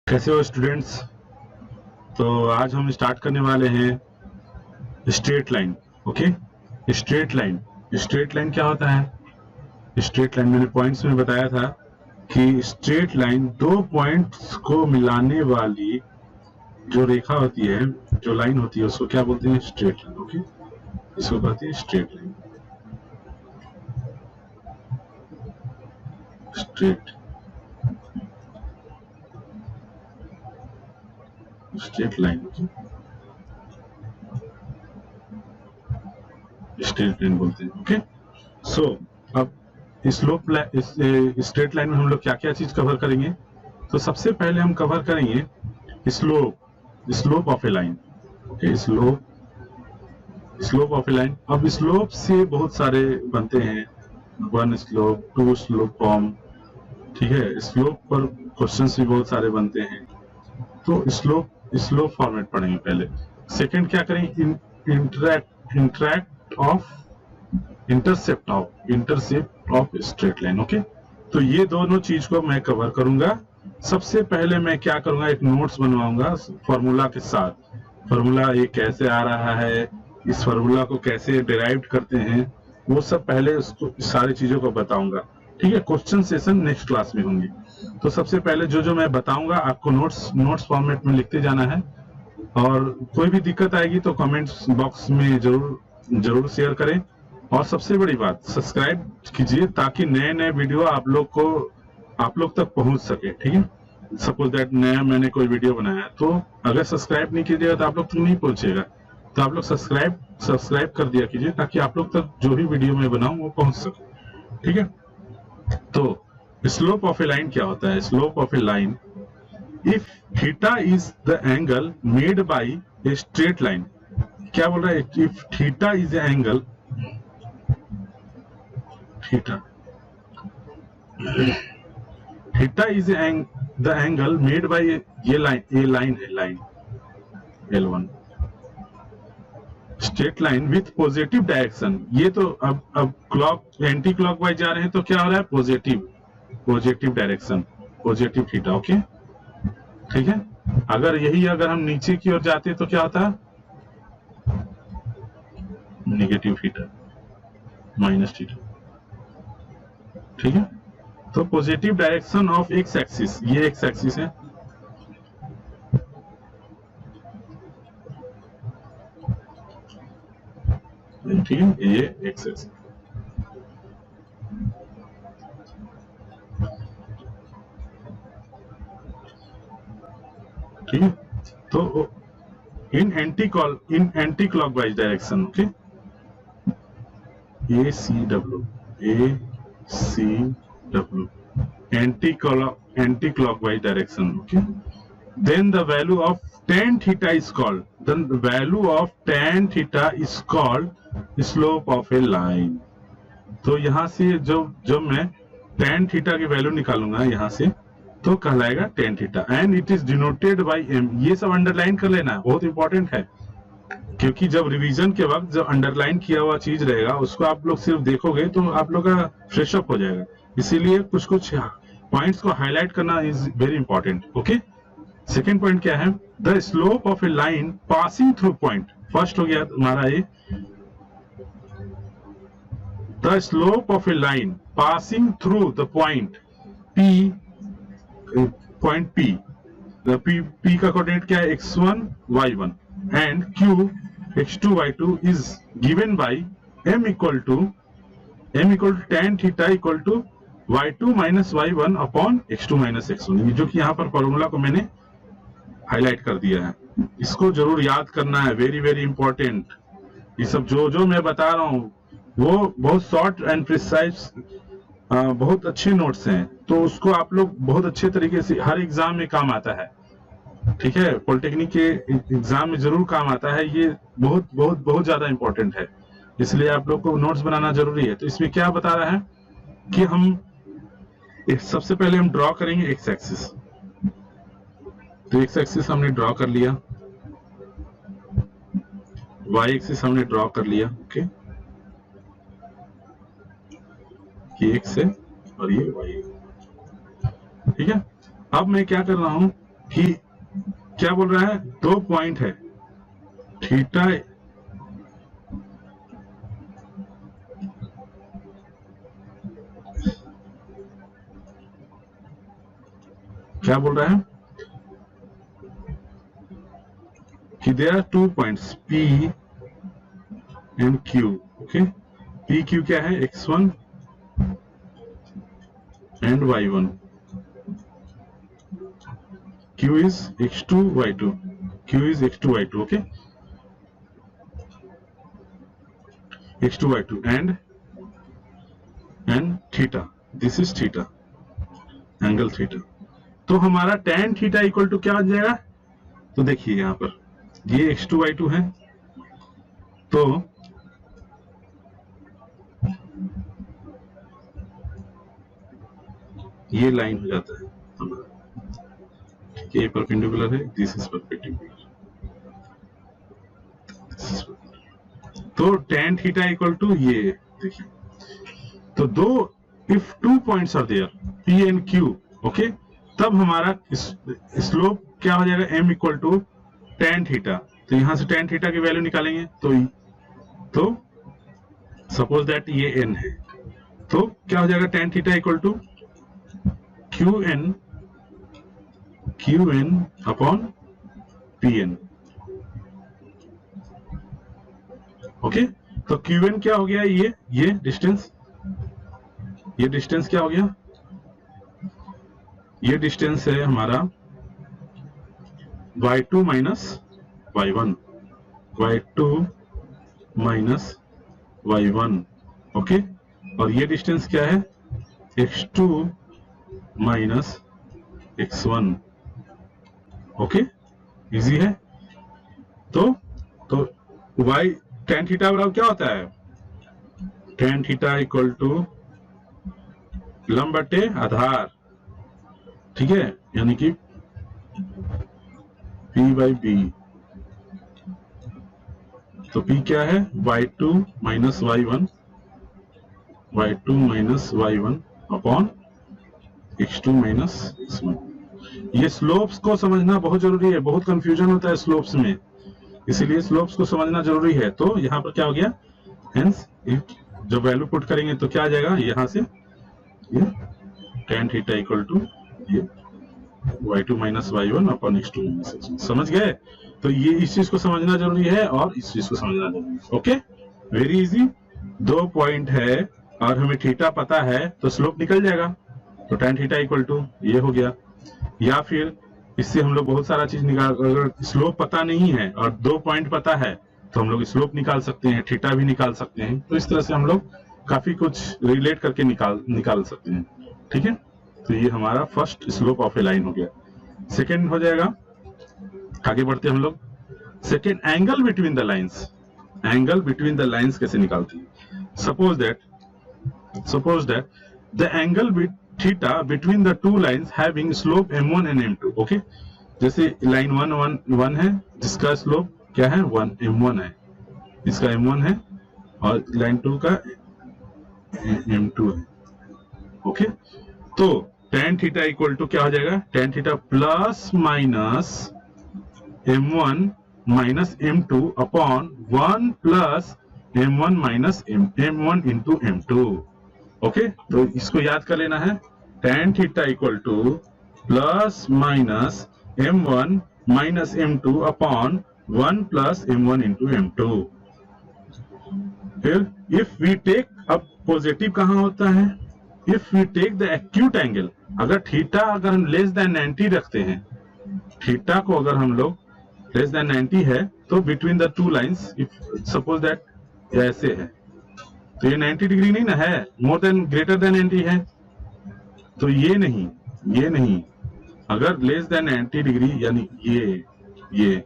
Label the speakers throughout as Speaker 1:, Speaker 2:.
Speaker 1: कैसे हो स्टूडेंट्स। तो आज हम स्टार्ट करने वाले हैं straight line. Okay, straight line क्या होता है? स्ट्रेट लाइन मैंने पॉइंट्स में बताया था कि स्ट्रेट लाइन दो पॉइंट्स को मिलाने वाली जो रेखा होती है, जो लाइन होती है, उसको क्या बोलते हैं? Straight line. ओके, इसको कहते हैं straight line. Straight line, straight line बोलते हैं। ओके, सो अब स्ट्रेट लाइन में हम लोग क्या क्या चीज कवर करेंगे? तो सबसे पहले हम कवर करेंगे slope of a line. Okay, slope of a line. अब स्लोप से बहुत सारे बनते हैं, one slope, two slope form. ठीक है, स्लोप पर क्वेश्चंस भी बहुत सारे बनते हैं। तो स्लोप फॉर्मेट पढ़ेंगे पहले। सेकंड क्या करें? Intercept of straight line. Okay, तो ये दोनों चीज को मैं कवर करूंगा। सबसे पहले मैं क्या करूंगा, एक नोट्स बनवाऊंगा फॉर्मूला के साथ। फॉर्मूला ये कैसे आ रहा है, इस फॉर्मूला को कैसे डिराइव करते हैं, वो सब पहले उसको सारी चीजों को बताऊंगा। ठीक है, क्वेश्चन सेशन नेक्स्ट क्लास में होंगे। तो सबसे पहले जो मैं बताऊंगा आपको नोट्स फॉर्मेट में लिखते जाना है। और कोई भी दिक्कत आएगी तो कमेंट्स बॉक्स में जरूर शेयर करें। और सबसे बड़ी बात, सब्सक्राइब कीजिए ताकि नए नए वीडियो आप लोग तक पहुंच सके। ठीक है, सपोज दैट नया मैंने कोई वीडियो बनाया, तो अगर सब्सक्राइब नहीं कीजिएगा तो आप लोग तक नहीं पहुंचेगा। तो आप लोग सब्सक्राइब कर दिया कीजिए ताकि आप लोग तक जो भी वीडियो मैं बनाऊं वो पहुंच सके। ठीक है, तो स्लोप ऑफ ए लाइन क्या होता है? Slope of a line, if theta is the angle made by A straight line. क्या बोल रहा है? If theta is A angle, theta is the angle made by ये लाइन है, line L1 straight line with positive direction. ये तो अब clock anti clockwise जा रहे हैं, तो क्या हो रहा है? Positive direction, positive theta. Okay, ठीक है। अगर हम नीचे की ओर जाते तो क्या होता है? Negative theta, minus theta. ठीक है, तो positive direction of x axis, ये एक्स एक्सिस है। ठीक है, ये एक्स एक्सिस। ठीक है, तो in anticlockwise direction. Okay, A C W anticlockwise direction. Okay, then the value of tan theta is called slope of a line। तो यहां से जब मैं tan थीटा की वैल्यू निकालूंगा यहां से, तो कहलाएगा tan theta, and it is denoted by m। ये सब अंडरलाइन कर लेना, बहुत इंपॉर्टेंट है, क्योंकि जब रिवीजन के वक्त जब अंडरलाइन किया हुआ चीज रहेगा उसको आप लोग सिर्फ देखोगे तो आप लोग का फ्रेशअप हो जाएगा। इसीलिए कुछ पॉइंट्स को हाईलाइट करना is very important. Okay, second point क्या है? The slope of a line passing through point. First हो गया हमारा ये, the slope of a line passing through the point P, point P का कोऑर्डिनेट क्या है? x1 y1 and Q x2 y2 is given by m equal to tan theta equal to y2 minus y1 upon x2 minus x1। ये जो कि यहाँ पर formula को मैंने हाईलाइट कर दिया है, इसको जरूर याद करना है, वेरी वेरी इंपॉर्टेंट। ये सब जो मैं बता रहा हूँ वो बहुत शॉर्ट एंड प्रिसाइज, बहुत अच्छे नोट्स हैं, तो उसको आप लोग बहुत अच्छे तरीके से हर एग्जाम में काम आता है। ठीक है, पॉलिटेक्निक के एग्जाम में जरूर काम आता है, ये बहुत बहुत बहुत ज्यादा इंपॉर्टेंट है, इसलिए आप लोग को नोट्स बनाना जरूरी है। तो इसमें क्या बता रहा है कि हम सबसे पहले हम ड्रॉ करेंगे एक्स एक्सिस। तो एक्स एक्सिस हमने ड्रॉ कर लिया, वाई एक्सिस हमने ड्रॉ कर लिया। ओके, ये एक्स है और ये वाई है। ठीक है, अब मैं क्या कर रहा हूं, कि क्या बोल रहा है, 2 पॉइंट है थीटा, क्या बोल रहा है कि there are 2 points P and Q। Okay, P Q क्या है, x1 and y1, Q is x2 y2, Q is x2 y2, okay, x2 y2 and theta, this is theta, angle theta. तो हमारा tan theta equal to क्या हो जाएगा, तो देखिए यहां पर ये x2 y2 है, तो ये लाइन हो जाता है हमारा, ये परपेंडिकुलर है, दिस इज परपेंडिकुलर, तो tan थीटा इक्वल टू ये देखिए, तो दो if 2 points are there P and Q, okay, तब हमारा स्लोप क्या हो जाएगा, m equal to tan theta. तो यहां से tan थीटा की वैल्यू निकालेंगे, तो सपोज दैट ये n है, तो क्या हो जाएगा tan theta equal to QN upon PN। Okay, तो QN क्या हो गया, ये डिस्टेंस, ये डिस्टेंस क्या हो गया, ये डिस्टेंस है हमारा y2 minus y1, y2 minus y1, okay, और ये डिस्टेंस क्या है, x2 minus x1, okay, easy है। तो y tan थीटा बराबर क्या होता है, tan थीटा इक्वल टू लंब बटे आधार, ठीक है, यानी कि P बाई बी, तो P क्या है, y2 minus y1, y2 minus y1 upon x2 minus x1। ये स्लोप्स को समझना बहुत जरूरी है, बहुत कंफ्यूजन होता है स्लोप्स में, इसीलिए स्लोप्स को समझना जरूरी है। तो यहाँ पर क्या हो गया, हेंस जब वैल्यू पुट करेंगे तो क्या आ जाएगा, यहाँ से ये tan थीटा इक्वल टू ये y2 minus y1 upon x2 minus x1। समझ गए, तो ये इस चीज को समझना जरूरी है और इस चीज को समझना जरूरी है। ओके, वेरी इजी, 2 पॉइंट है और हमें थीटा पता है तो स्लोप निकल जाएगा, तो tan थीटा इक्वल टू ये हो गया। या फिर इससे हम लोग बहुत सारा चीज निकाल, अगर स्लोप पता नहीं है और 2 पॉइंट पता है तो हम लोग स्लोप निकाल सकते हैं, थीटा भी निकाल सकते हैं। तो इस तरह से हम लोग काफी कुछ रिलेट करके निकाल सकते हैं, ठीक है। तो ये हमारा first slope of a line हो गया। सेकेंड हो जाएगा, आगे बढ़ते हैं हम लोग, second angle between the lines. Angle between the lines कैसे निकालते हैं, suppose that the angle theta between the two lines having slope m1 and m2, okay, जैसे लाइन 1 है जिसका स्लोप क्या है, 1 m1 है, इसका m1 है, और लाइन 2 का m2 है, ओके। तो tan थीटा इक्वल टू क्या हो जाएगा, tan theta plus minus m1 minus m2 upon 1 plus m1 minus m1 into m2, okay. तो इसको याद कर लेना है, tan theta equal to plus minus m1 minus m2 upon 1 plus m1 into m2। फिर इफ वी टेक, अब positive कहां होता है, if we take the acute angle, अगर थीटा अगर हम लेस देन 90 रखते हैं, थीटा को अगर हम लोग लेस देन 90 है, तो between the two lines, if suppose that ऐसे है, तो ये 90 डिग्री नहीं ना है, मोर देन ग्रेटर देन 90 है, तो ये नहीं, अगर लेस देन 90 डिग्री यानी ये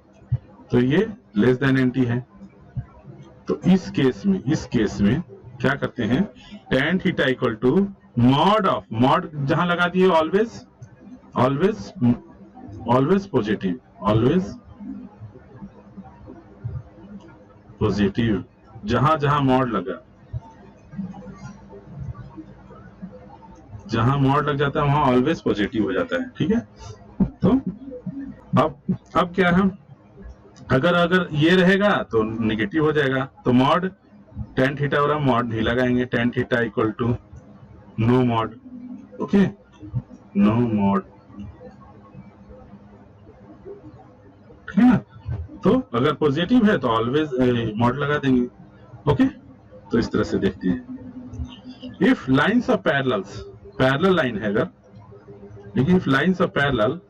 Speaker 1: तो ये लेस देन 90 है। तो इस केस में क्या करते हैं, tan theta equal to mod of, mod जहां लगा दिए ऑलवेज पॉजिटिव, जहां मॉड लगा, जहां मॉड लग जाता है वहां ऑलवेज पॉजिटिव हो जाता है, ठीक है। तो अब क्या है, अगर ये रहेगा तो निगेटिव हो जाएगा, तो मॉड टेन थीटा वाला मॉड नहीं लगाएंगे, tan theta equal to no mod, okay, no mod, ठीक है ना। तो अगर पॉजिटिव है तो ऑलवेज मॉड लगा देंगे, ओके। तो इस तरह से देखते हैं, if lines of parallels, parallel line है अगर, लेकिन इफ लाइन्स ऑफ पैरेलल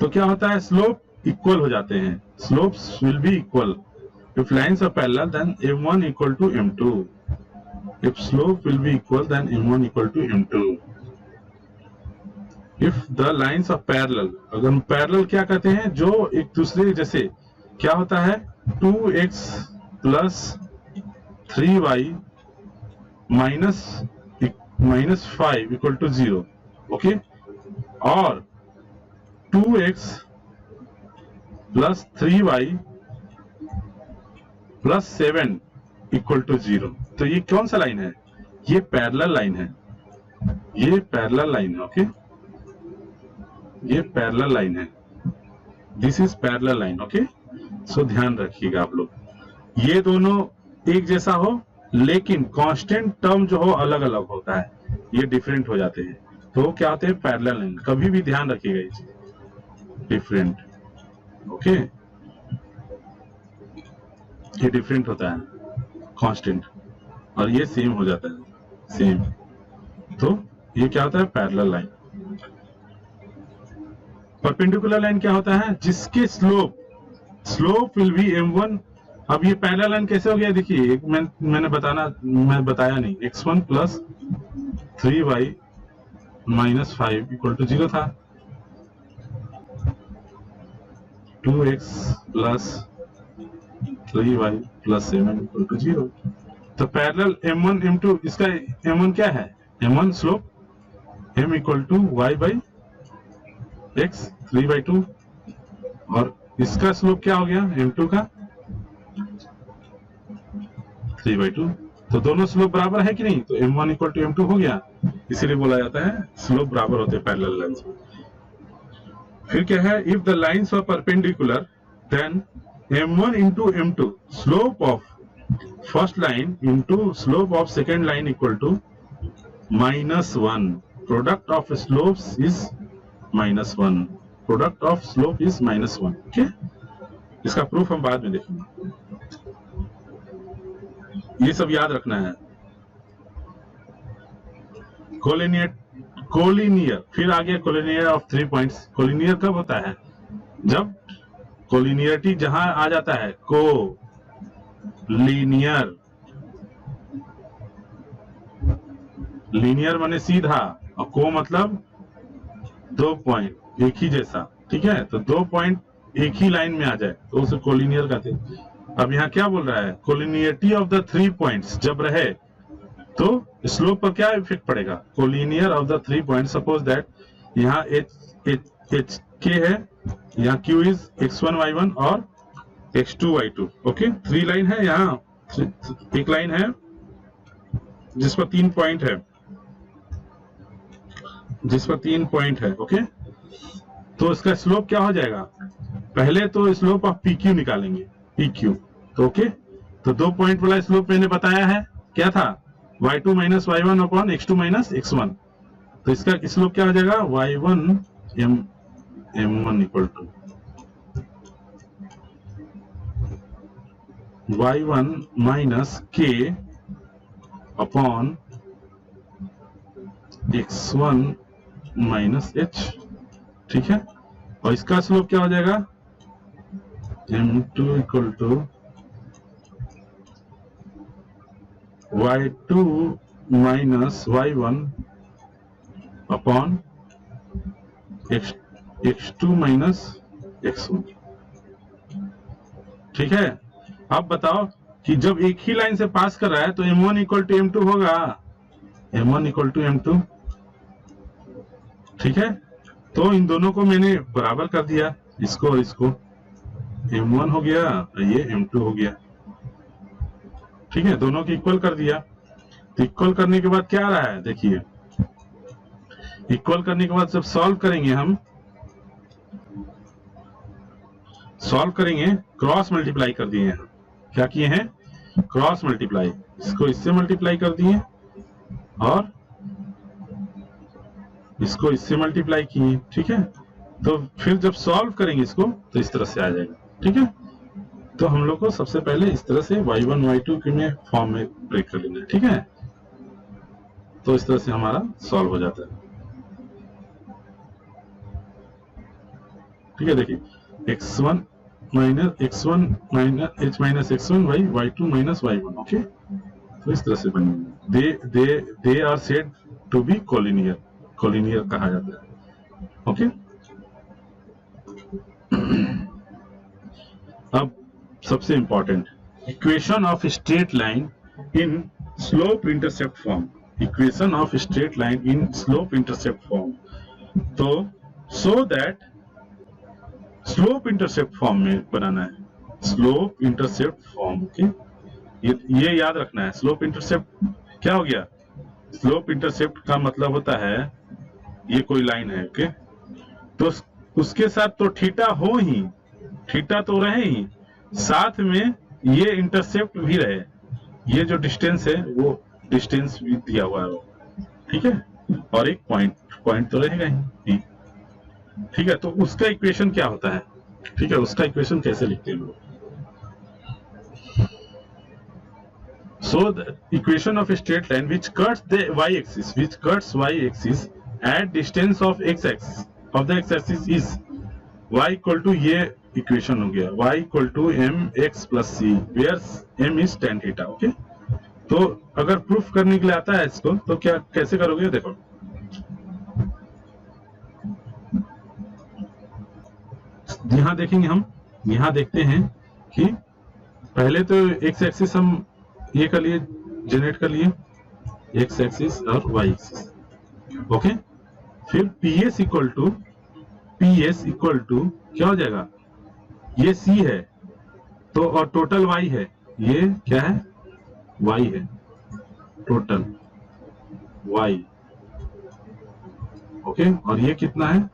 Speaker 1: तो क्या होता है, स्लोप इक्वल हो जाते हैं, slopes will be equal if lines of parallel then m1 equal to m2, if slope will be equal then m1 equal to m2। If the lines of parallel, अगर parallel क्या कहते हैं, जो एक दूसरे जैसे, क्या होता है 2x plus 3y minus 5 equal to 0, okay, और 2x plus 3y plus 7 equal to 0। तो ये कौन सा लाइन है, ये पैरेलल लाइन है, ये पैरेलल लाइन है, ओके, ये पैरेलल लाइन है, this is parallel line, okay. So ध्यान रखिएगा आप लोग, ये दोनों एक जैसा हो लेकिन कांस्टेंट टर्म जो हो अलग अलग होता है, ये डिफरेंट हो जाते हैं, तो क्या होते हैं पैरेलल लाइन, कभी भी ध्यान रखिएगा ये चीज, डिफरेंट, ओके, ये डिफरेंट होता है कांस्टेंट, और ये सेम हो जाता है, सेम, तो ये क्या होता है पैरेलल लाइन। परपेंडिकुलर लाइन क्या होता है, जिसके स्लोप विल बी m1। अब ये पैरेलल लाइन कैसे हो गया, देखिए एक मैंने बताया नहीं, x1 plus 3y minus 5 equal to 0 था, 2x plus 3y plus 7 equal to 0। तो पैरेलल m1 m2, इसका m1 क्या है, m1 slope m equal to y by x 3/2, और इसका स्लोप क्या हो गया m2 का 3/2। तो दोनों स्लोप बराबर है कि नहीं, तो m1 इक्वल टू m2 हो गया, इसीलिए बोला जाता है स्लोप बराबर होते हैं पैरेलल लाइंस में। फिर क्या है, if the lines are perpendicular then m1 into m2 slope of first line into slope of second line equal to -1, product of slopes is -1, product of slope is -1, okay. इसका proof हम बाद में देखेंगे, ये सब याद रखना है। कोलिनियर, फिर आ गया कोलिनियर ऑफ 3 पॉइंट्स। कोलिनियर कब होता है, जब कोलिनियरिटी जहां आ जाता है, को लीनियर, लीनियर माने सीधा, और को मतलब 2 पॉइंट एक ही जैसा, ठीक है, तो 2 पॉइंट एक ही लाइन में आ जाए तो उसे कोलिनियर कहते हैं। अब यहाँ क्या बोल रहा है, कोलिनियरिटी ऑफ द 3 पॉइंट्स जब रहे तो स्लोप पर क्या इफेक्ट पड़ेगा, collinear of the 3 point, suppose that यहाँ एच के है, यहाँ क्यू इज x1 y1 और x2 y2, ओके। 3 लाइन है, यहाँ एक लाइन है जिस पर 3 पॉइंट है, ओके। तो इसका स्लोप क्या हो जाएगा, पहले तो स्लोप ऑफ पी क्यू निकालेंगे, पी क्यू, तो ओके। तो 2 पॉइंट वाला स्लोप मैंने बताया है, क्या था, y2 minus y1 upon x2 minus x1। तो इसका स्लोप क्या हो जाएगा, y1 m1 equal to y1 minus k upon x1 minus h, ठीक है। और इसका स्लोप क्या हो जाएगा, m2 equal to y2 minus y1 upon x2 minus x1, ठीक है। अब बताओ कि जब एक ही लाइन से पास कर रहा है तो m1 इक्वल टू m2 होगा, m1 इक्वल टू m2, ठीक है। तो इन दोनों को मैंने बराबर कर दिया, इसको और इसको, m1 हो गया, ये m2 हो गया, ठीक है, दोनों को इक्वल कर दिया। तो इक्वल करने के बाद क्या आ रहा है, देखिए, इक्वल करने के बाद जब सॉल्व करेंगे हम, सॉल्व करेंगे, क्रॉस मल्टीप्लाई कर दिए हैं। क्या किए हैं? क्रॉस मल्टीप्लाई, इसको इससे मल्टीप्लाई कर दिए और इसको इससे मल्टीप्लाई किए। ठीक है, तो फिर जब सॉल्व करेंगे इसको तो इस तरह से आ जाएगा। ठीक है, तो हम लोग को सबसे पहले इस तरह से y1 y2 के फॉर्म में ब्रेक कर लेना है। ठीक है, तो इस तरह से हमारा सॉल्व हो जाता है। ठीक है, देखिए x1 minus x1 minus h minus x1 by y2 minus y1। Okay, तो इस तरह से बनेंगे। They are said to be collinear, collinear कहा जाता है। ओके, अब सबसे important, equation of straight line in slope intercept form. Equation of straight line in slope intercept form. तो so that slope intercept form में बनाना है, स्लोप इंटरसेप्ट फॉर्म। ओके, ये याद रखना है। स्लोप इंटरसेप्ट क्या हो गया? स्लोप इंटरसेप्ट का मतलब होता है ये कोई लाइन है। ओके, तो उसके साथ तो थीटा हो ही, थीटा तो रहे ही, साथ में ये इंटरसेप्ट भी रहे। ये जो डिस्टेंस है वो डिस्टेंस भी दिया हुआ है। ठीक है, और एक पॉइंट तो रहेगा ही। ठीक है, तो उसका इक्वेशन क्या होता है? ठीक है, उसका इक्वेशन कैसे लिखते हैं लोग? So the equation of straight line which cuts the y axis, which cuts y axis at distance of x axis of the x axis is y equal to, ये इक्वेशन हो गया, y equal to m x plus c where m is tan theta. Okay, तो अगर proof करने के लिए आता है इसको तो क्या कैसे करोगे? देखो, यहां देखेंगे हम, यहां देखते हैं कि पहले तो एक्स एक्सिस हम ये कर लिए, जनरेट कर लिए, एक्स एक्सिस और वाई एक्सिस। ओके, फिर PS इक्वल टू क्या हो जाएगा? ये C है तो, और टोटल Y है, ये क्या है? Y है, टोटल Y। ओके, और ये कितना है?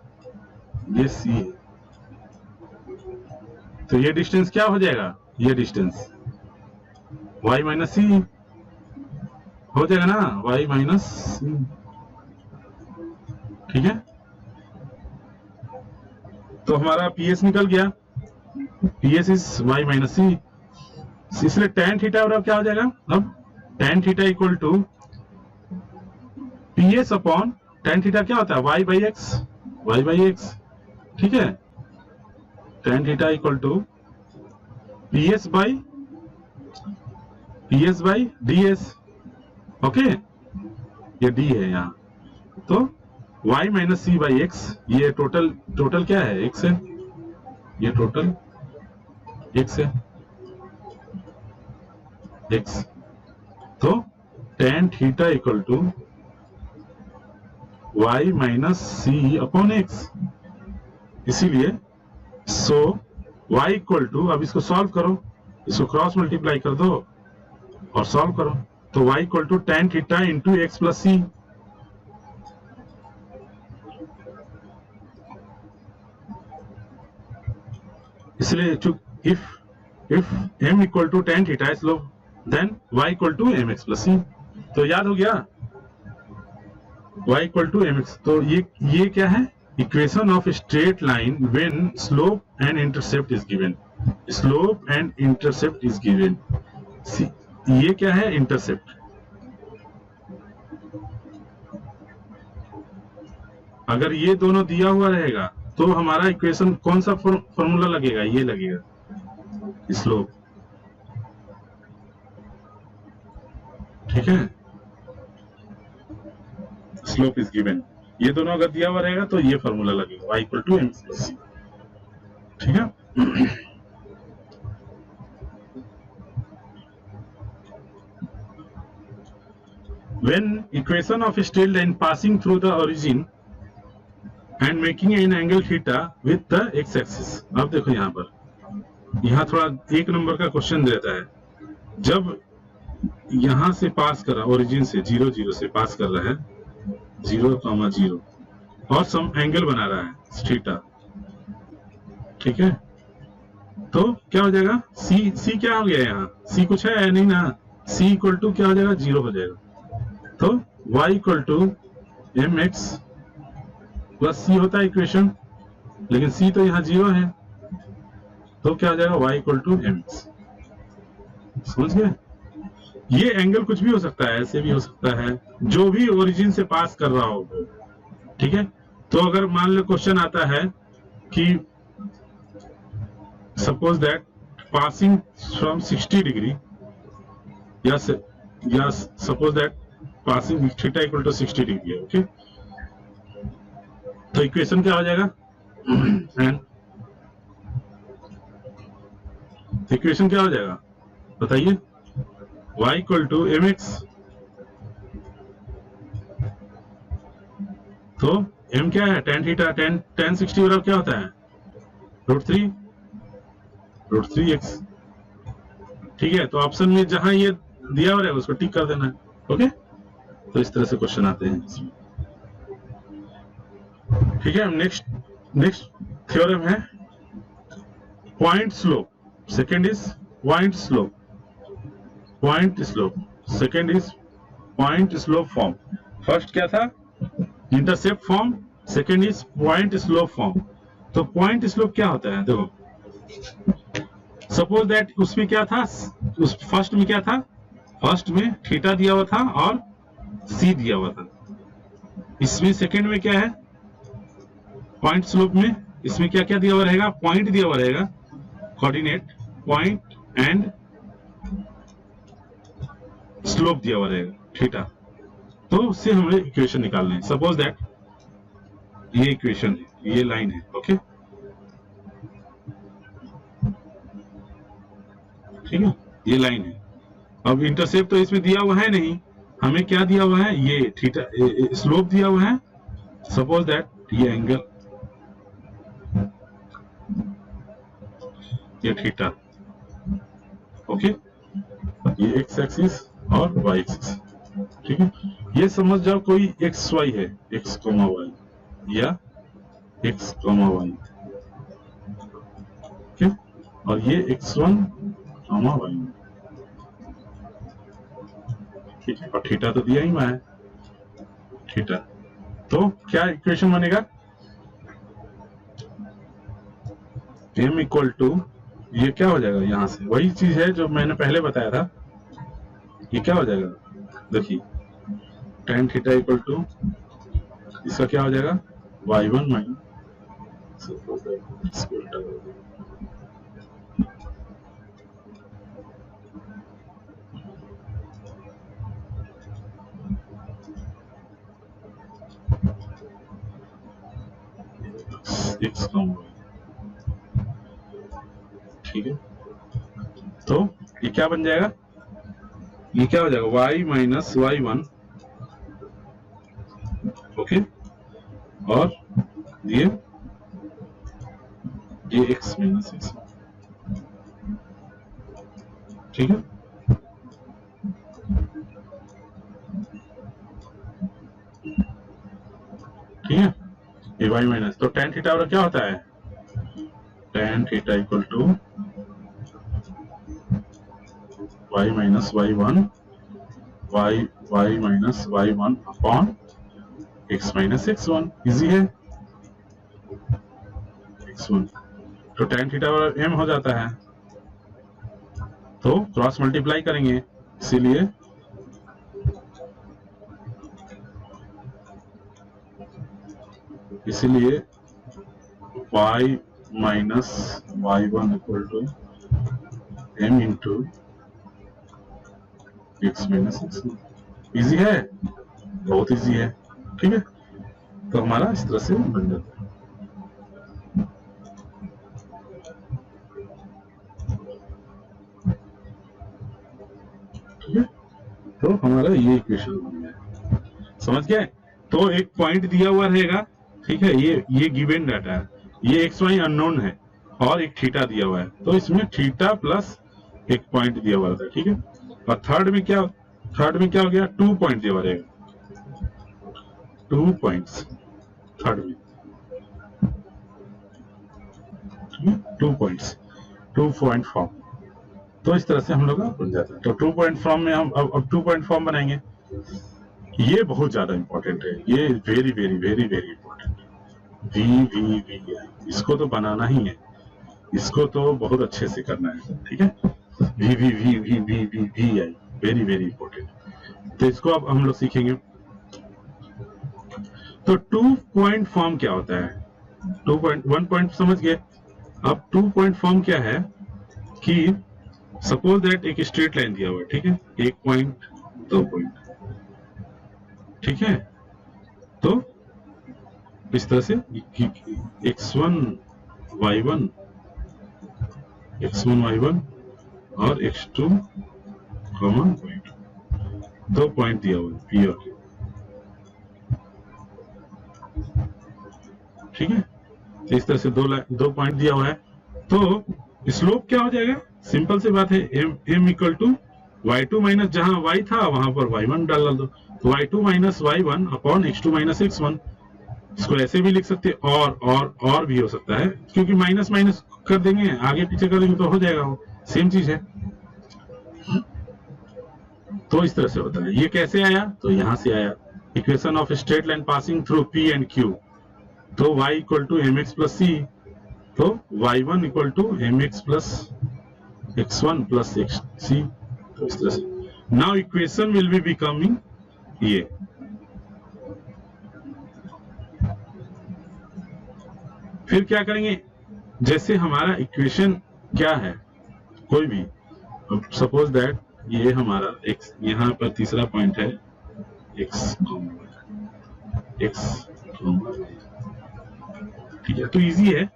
Speaker 1: ये C है। तो ये डिस्टेंस क्या हो जाएगा? ये डिस्टेंस y माइनस सी हो जाएगा ना, y माइनस सी। ठीक है, तो हमारा PS निकल गया, PS is y minus c. इसलिए tan थीटा और क्या हो जाएगा? अब tan theta equal to PS upon tan theta क्या होता है? y by x. ठीक है, tan theta equal to PS by ds। Okay, ये d है यहाँ, तो y minus c by x, ये टोटल क्या है? x है, ये टोटल x है, x। तो tan theta equal to y minus c upon x. इसीलिए सो y इक्वल टू, अब इसको सॉल्व करो, इसको क्रॉस मल्टीप्लाई कर दो और सॉल्व करो, तो y equal to tan theta into x plus c. इसलिए if m equal to tan theta is लो then y equal to mx plus c. तो याद हो गया, y इक्वल टू mx। तो ये क्या है? Equation of straight line when slope and intercept is given. Slope and intercept is given. ये क्या है? इंटरसेप्ट। अगर ये दोनों दिया हुआ रहेगा तो हमारा इक्वेशन कौन सा फॉर्मूला लगेगा? ये लगेगा, स्लोप। ठीक है, स्लोप इज गिवन। ये दोनों अगर दिया हुआ रहेगा तो ये फॉर्मूला लगेगा, y equal to m plus c. ठीक है, when equation of straight line passing through the origin and making an angle theta with the x axis। अब देखो यहाँ पर, यहाँ थोड़ा एक नंबर का क्वेश्चन देता है, जब यहां से पास कर रहा है, ओरिजिन से 0 0 से पास कर रहा है, 0,0 और सम एंगल बना रहा है थीटा। ठीक है, तो क्या हो जाएगा, सी क्या हो गया यहाँ, सी कुछ है या नहीं ना, सी इक्वल टू क्या हो जाएगा, 0 हो जाएगा। तो y equal to m x plus c होता है इक्वेशन, लेकिन सी तो यहाँ 0 है, तो क्या हो जाएगा y equal to m x. समझ गए? ये एंगल कुछ भी हो सकता है, ऐसे भी हो सकता है, जो भी ओरिजिन से पास कर रहा हो, ठीक है। तो अगर मान लो क्वेश्चन आता है कि suppose that passing from 60 degree, या suppose that passing theta equal to 60 degree है, ओके। तो इक्वेशन क्या हो जाएगा, एंड इक्वेशन क्या हो जाएगा बताइए, y equal to m x, तो m क्या है, tan थीटा, tan 60 बराबर क्या होता है, √3x, ठीक है। तो ऑप्शन में जहां ये दिया हुआ है उसको टिक कर देना है, ओके। तो इस तरह से क्वेश्चन आते हैं इसमें, ठीक है। नेक्स्ट थ्योरम है point slope, second is point slope, second is point slope form. First क्या था, intercept form, second is point slope form. तो पॉइंट स्लोप क्या होता है, देखो सपोज दैट उसमें क्या था, उस फर्स्ट में क्या था, फर्स्ट में थीटा दिया हुआ था और सी दिया हुआ था। इसमें सेकंड में क्या है, पॉइंट स्लोप में इसमें क्या क्या दिया हुआ रहेगा, पॉइंट दिया हुआ रहेगा, कोऑर्डिनेट पॉइंट एंड स्लोप दिया हुआ रहेगा थीटा। तो उससे हमें इक्वेशन निकालना है। सपोज दैट ये इक्वेशन है, ये लाइन है, ओके, ठीक है, ये लाइन है। अब इंटरसेप्ट तो इसमें दिया हुआ है नहीं, हमें क्या दिया हुआ है, ये थीटा स्लोप दिया हुआ है। सपोज दैट ये एंगल, ये थीटा, ओके, ये एक्स एक्सिस और वाई एक्सिस, ठीक है। ये समझ जाओ कोई एक्स वाई है, एक्स कोमा वाई या एक्स कोमा वाई, ठीक, और ये x1 कोमा वाई, ठीक है, और थीटा तो दिया ही हुआ है, थीटा। तो क्या इक्वेशन बनेगा, m इक्वल टू, ये क्या हो जाएगा, यहां से वही चीज है जो मैंने पहले बताया था, ये क्या हो जाएगा, देखिए tan थीटा इक्वल टू, इसका क्या हो जाएगा, y1 माइनस x कम, ठीक है। तो ये क्या बन जाएगा, ये क्या हो जाएगा, y माइनस y1, ओके, और ये x माइनस x, ठीक है। ठीक है, ये y माइनस, तो tan थीटा और क्या होता है, tan theta equal to y minus y1, y minus y1 upon x minus x1, easy है, x1, तो tan थीटा और m हो जाता है, तो क्रॉस मल्टीप्लाई करेंगे, इसीलिए y minus y1 equal to m into x minus x1, easy है, बहुत इजी है, ठीक है। तो हमारा इस तरह से बन जाता है, ठीक है। तो हमारा ये इक्वेशन बन गया, समझ गए। तो एक पॉइंट दिया हुआ रहेगा, ठीक है, ये गिवन डाटा है, ये एक्स वाई अननोन है और एक थीटा दिया हुआ है, तो इसमें थीटा प्लस एक पॉइंट दिया हुआ था, ठीक है। और थर्ड में क्या हो गया, 2 पॉइंट दिया हुआ रहेगा, 2 पॉइंट्स थर्ड में, 2 पॉइंट्स। Two point form. तो इस तरह से हम लोग का बन जाता है। तो टू पॉइंट फॉर्म में हम अब टू पॉइंट फॉर्म बनाएंगे। ये बहुत ज्यादा इंपॉर्टेंट है, ये very very very very important है। वी वी वी इसको तो बनाना ही है, इसको तो बहुत अच्छे से करना है, ठीक है। We we we we we we we I very very important. तो इसको अब हम लोग सीखेंगे। तो टू पॉइंट फॉर्म क्या होता है? टू पॉइंट, वन पॉइंट समझ गए। अब टू पॉइंट फॉर्म क्या है कि सपोज दैट एक स्ट्रेट लाइन दिया हुआ है, ठीक है, एक पॉइंट, दो पॉइंट, ठीक है। तो इस तरह से x1 y1 और x2 पॉइंट, दो पॉइंट दिया हुआ है P और Q, ठीक है। तो इस तरह से दो पॉइंट दिया हुआ है। तो स्लोप क्या हो जाएगा? सिंपल सी बात है, m equal to y2 minus, जहां y था वहां पर y1 डाल दो, तो y2 minus y1 upon x2 minus x1। इसको ऐसे भी लिख सकते हैं और भी हो सकता है, क्योंकि माइनस माइनस कर देंगे, आगे पीछे कर देंगे तो हो जाएगा, वो सेम चीज है। तो इस तरह से होता है। ये कैसे आया? तो यहां से आया, equation of straight line passing through P and Q। तो y equal to mx plus c, तो y1 equal to mx plus x1 plus xc। तो इस तरह से now equation will be becoming ये। फिर क्या करेंगे? जैसे हमारा इक्वेशन क्या है, कोई भी, सपोज दैट ये हमारा x, यहाँ पर तीसरा पॉइंट है x, ठीक है। तो इजी है,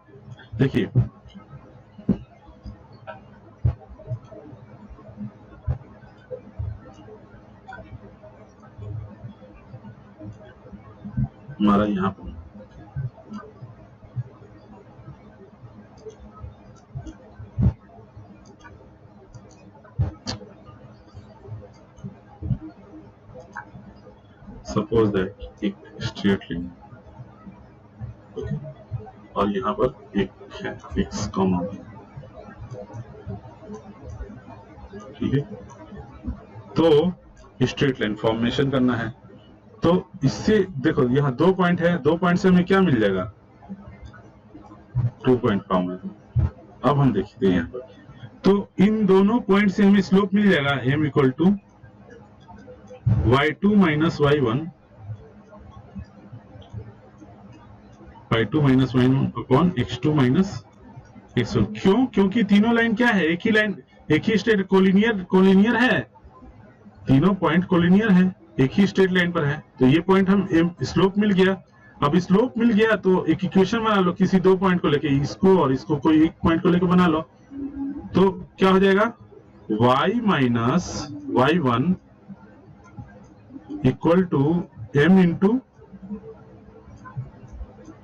Speaker 1: देखिए हमारा यहाँ पर सपोज दैट एक स्ट्रेट लाइन, और यहाँ पर एक है x कॉमा, ठीक है। तो स्ट्रेट लाइन फॉर्मेशन करना है। तो इससे देखो, यहाँ दो पॉइंट है, दो पॉइंट से हमें क्या मिल जाएगा? टू पॉइंट फॉर्म है। अब हम देखते हैं यहाँ पर, तो इन दोनों पॉइंट से हमें स्लोप मिल जाएगा m equal to y2 minus y1 upon x2 minus x1। क्यों? क्योंकि तीनों लाइन क्या है? एक ही लाइन, एक ही स्ट्रेट, कोलिनियर है, तीनों पॉइंट कोलिनियर है, एक ही स्ट्रेट लाइन पर है। तो ये पॉइंट हम स्लोप मिल गया। अब स्लोप मिल गया तो एक इक्वेशन बना लो, किसी दो पॉइंट को लेके, इसको और इसको कोई एक पॉइंट को लेके बना लो। तो क्या हो जाएगा? y minus y1 equal to m into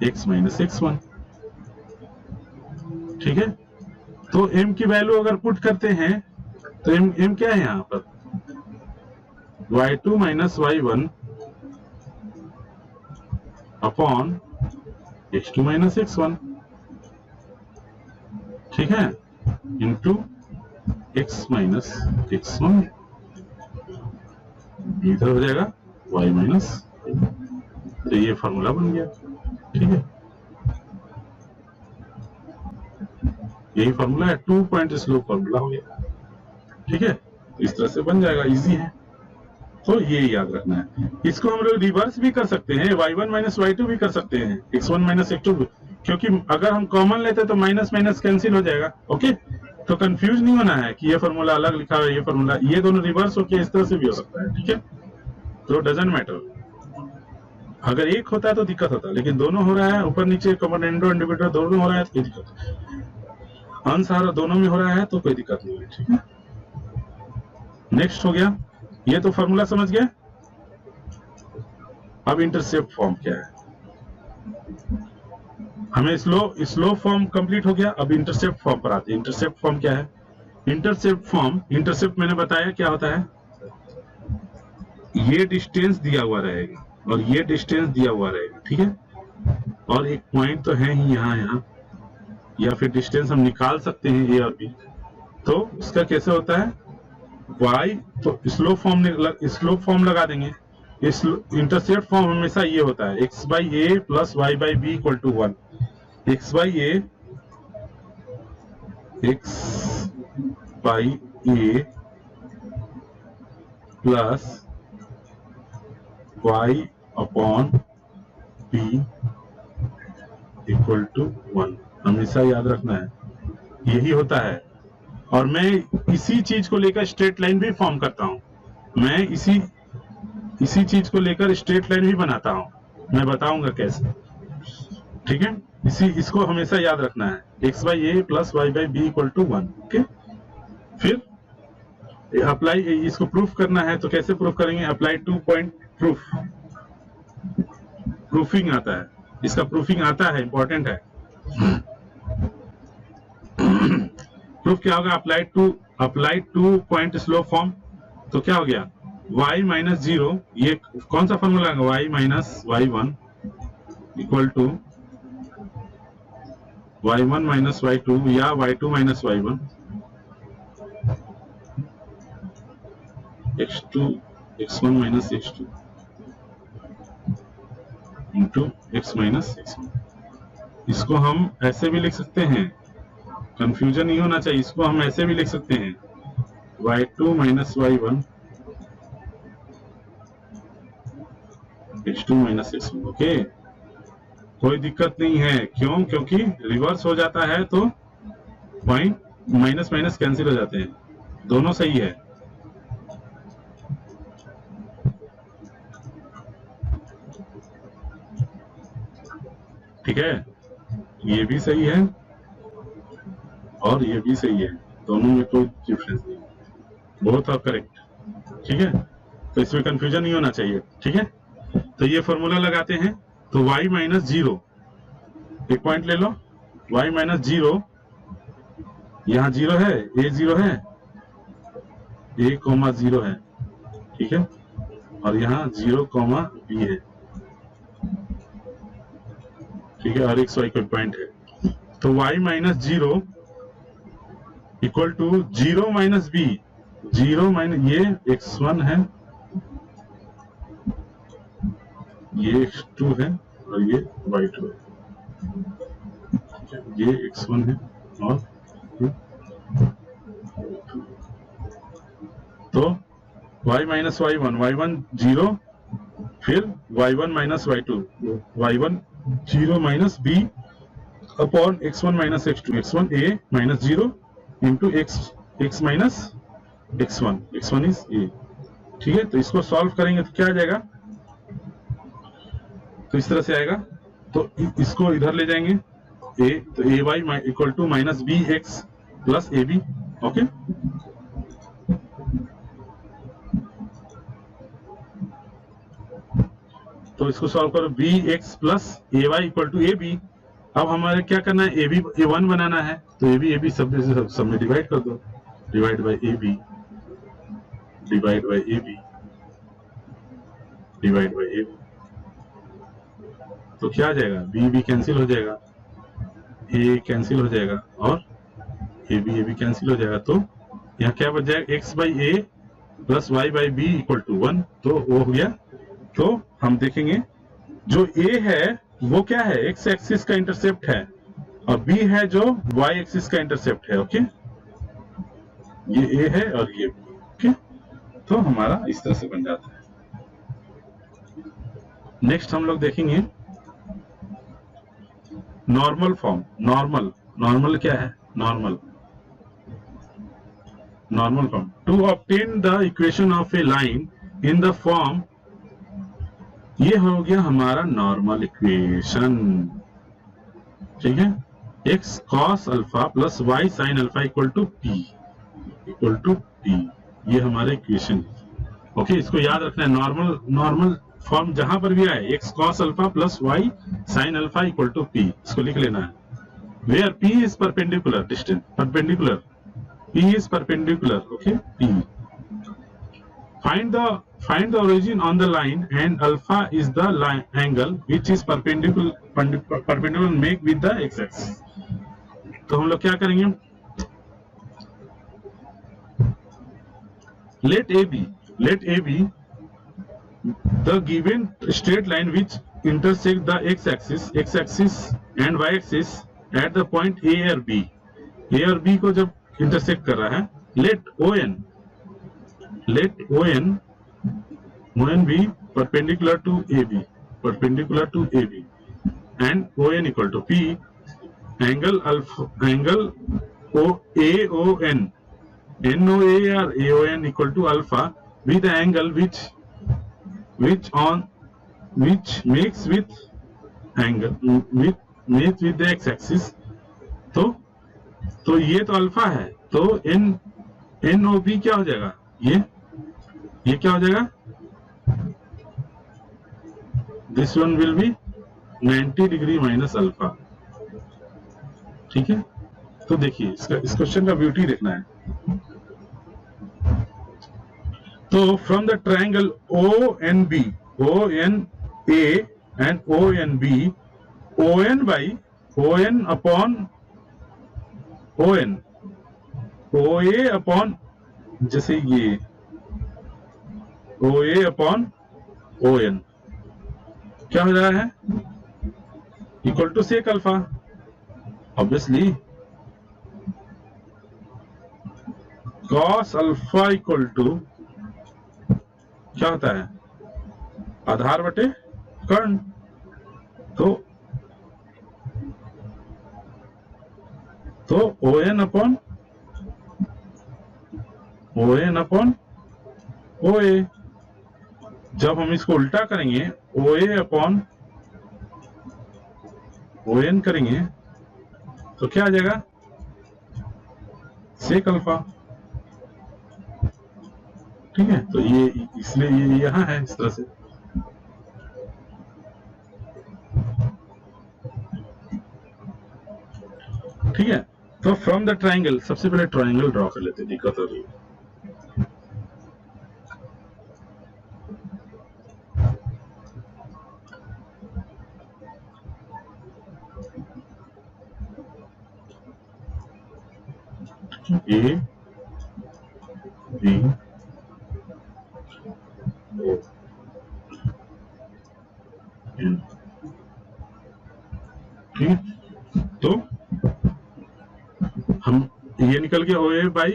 Speaker 1: x minus x1, ठीक है। तो m की वैल्यू अगर पुट करते हैं तो m क्या है यहाँ पर? y2 minus y1 upon x2 minus x1, ठीक है, इंटू x माइनस x1, इधर हो जाएगा y माइनस। तो ये फॉर्मूला बन गया, ठीक है। यही फॉर्मूला है, टू पॉइंट स्लोप फॉर्मूला हो गया, ठीक है। इस तरह से बन जाएगा, इजी है। तो ये याद रखना है। इसको हम लोग रिवर्स भी कर सकते हैं, y1 माइनस y2 भी कर सकते हैं, x1 माइनस x2 भी, क्योंकि अगर हम कॉमन लेते तो माइनस माइनस कैंसिल हो जाएगा। ओके, तो कंफ्यूज नहीं होना है कि ये फॉर्मूला अलग लिखा है, ये फॉर्मूला, ये दोनों रिवर्स होके इस तरह से भी हो सकता है, ठीक है। तो डजंट मैटर, अगर एक होता है तो दिक्कत होता है, लेकिन दोनों हो रहा है, ऊपर नीचे कमांडेंडो इंडिविजुअल दोनों हो रहा है तो कोई दिक्कत नहीं, अंश दोनों में हो रहा है तो कोई दिक्कत नहीं है, ठीक है। नेक्स्ट हो गया, ये तो फॉर्मूला समझ गए। अब इंटरसेप्ट फॉर्म क्या है? हमें स्लो फॉर्म कंप्लीट हो गया, अब इंटरसेप्ट फॉर्म पर आते हैं। इंटरसेप्ट फॉर्म क्या है? इंटरसेप्ट मैंने बताया क्या होता है, ये डिस्टेंस दिया हुआ रहेगा और ये डिस्टेंस दिया हुआ रहेगा, ठीक है। और एक पॉइंट तो है ही यहाँ या फिर डिस्टेंस हम निकाल सकते हैं ए और बी, तो उसका कैसे होता है y, तो स्लोप फॉर्म लगा देंगे। इंटरसेप्ट फॉर्म हमेशा ये होता है x by A plus y by B equal to 1। x by A plus y upon b equal to 1, हमेशा याद रखना है, यही होता है। और मैं इसी चीज को लेकर स्ट्रेट लाइन भी फॉर्म करता हूं, मैं इसी चीज को लेकर स्ट्रेट लाइन भी बनाता हूं, मैं बताऊंगा कैसे, ठीक है। इसको हमेशा याद रखना है, x by A plus y by B equal to 1, okay. फिर अप्लाई, इसको प्रूफ करना है तो कैसे प्रूफ करेंगे, apply to point proof, proofing आता है, इसका प्रूफिंग आता है, इंपॉर्टेंट है। प्रूफ क्या होगा, apply to point slope form, तो क्या हो गया y माइनस 0, ये कौन सा फॉर्मूला है, y minus y1 equal to y1 minus y2 या y2 minus y1 x1 minus x2 into x minus x1। इसको हम ऐसे भी लिख सकते हैं, कंफ्यूजन नहीं होना चाहिए, इसको हम ऐसे भी लिख सकते हैं y2 minus y1 x2 minus x1, okay. कोई दिक्कत नहीं है, क्यों, क्योंकि रिवर्स हो जाता है तो पॉइंट माइनस माइनस कैंसिल हो जाते हैं, दोनों सही है। ठीक है, ये भी सही है और ये भी सही है, दोनों में कोई डिफरेंस नहीं, बोथ आर करेक्ट, ठीक है। तो इसमें कंफ्यूजन नहीं होना चाहिए, ठीक है। तो ये फॉर्मूला लगाते हैं, तो y माइनस 0, एक पॉइंट ले लो, y माइनस 0, यहाँ 0 है, a 0 है, a कॉमा 0 है, ठीक है, और यहाँ 0 कॉमा b है, ठीक है, और x y कोई पॉइंट है। तो y minus 0 equal to 0 minus b, 0 minus ये x1 है, ये x2 है और ये y2 है, ये x1 है और तो y माइनस y1, y1 0, फिर y1 minus y2, y1 0 minus b upon x1 minus x2, x1 a minus 0 into x minus x1, x1 is a, ठीक है। तो इसको सॉल्व करेंगे तो क्या आ जाएगा, तो इस तरह से आएगा, तो इसको इधर ले जाएंगे a, तो a y equal to minus b x plus a b, okay. तो इसको सॉल्व करो, b x plus a y equal to a b. अब हमारे क्या करना है, ए बी ए1 बनाना है, तो ए बी सब में डिवाइड कर दो, divide by a b, divide by a b, divide by a b, तो क्या आ जाएगा, बी कैंसिल हो जाएगा, ए कैंसिल हो जाएगा और ए बी कैंसिल हो जाएगा। तो यहाँ क्या बच जाएगा, x by A plus y by B equal to 1, तो वो हो गया। तो हम देखेंगे जो ए है वो क्या है, एक्स एक्सिस का इंटरसेप्ट है, और बी है जो वाई एक्सिस का इंटरसेप्ट है, ओके। ये ए है और ये बी, ओके। तो हमारा इस तरह से बन जाता है। नेक्स्ट हम लोग देखेंगे नॉर्मल फॉर्म। नॉर्मल क्या है, normal form. To obtain the equation of a line in the form, ये हो गया हमारा नॉर्मल इक्वेशन, ठीक है। x cos alpha plus y sin alpha equal to p, ये हमारा इक्वेशन, ओके। इसको याद रखना है, नॉर्मल फॉर्म जहां पर भी आए, x cos alpha plus y sin alpha equal to p, इसको लिख लेना है। Where p is perpendicular distance, p is perpendicular, okay, p. Find the origin on the line, and alpha is the line angle which is perpendicular make with the x-axis. तो हम लोग क्या करेंगे, let A b the given straight line which intersect the x axis and y axis at the point a और b को जब intersect कर रहा है, let ON be perpendicular to AB and ON equal to P angle AON NOA or AON equal to alpha with the angle which makes with the x axis. तो ये तो alpha है, तो NOB क्या हो जाएगा, ये क्या हो जाएगा, this one will be 90 degree minus alpha. ठीक है, तो देखिए इस क्वेश्चन का ब्यूटी देखना है। तो from the triangle ONA and ONB, ON upon ON, OA upon, जैसे ये OA upon ON क्या हो रहा है, equal to sec alpha. Obviously cos alpha equal to क्या होता है, आधार बटे कर्ण। तो ON अपॉन OA, जब हम इसको उल्टा करेंगे OA अपॉन ON करेंगे तो क्या आ जाएगा, सेक अल्फा। ठीक है, तो ये इसलिए ये यहां है इस तरह से। ठीक है, तो फ्रॉम द ट्रायंगल, सबसे पहले ट्रायंगल ड्रॉ कर लेते हैं, दिक्कत हो रही है। A B O N, ठीक, तो हम ये निकल गया OA बाई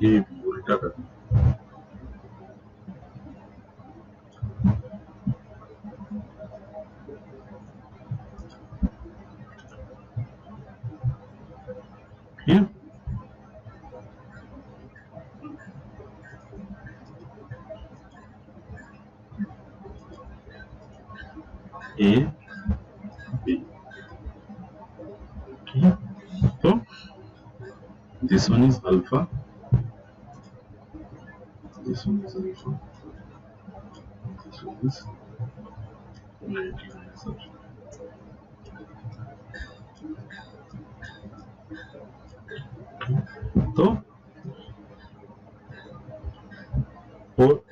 Speaker 1: ये भी उल्टा कर, A B, ठीक है, तो this one is alpha, this one is alpha, this one is 90 minus alpha। तो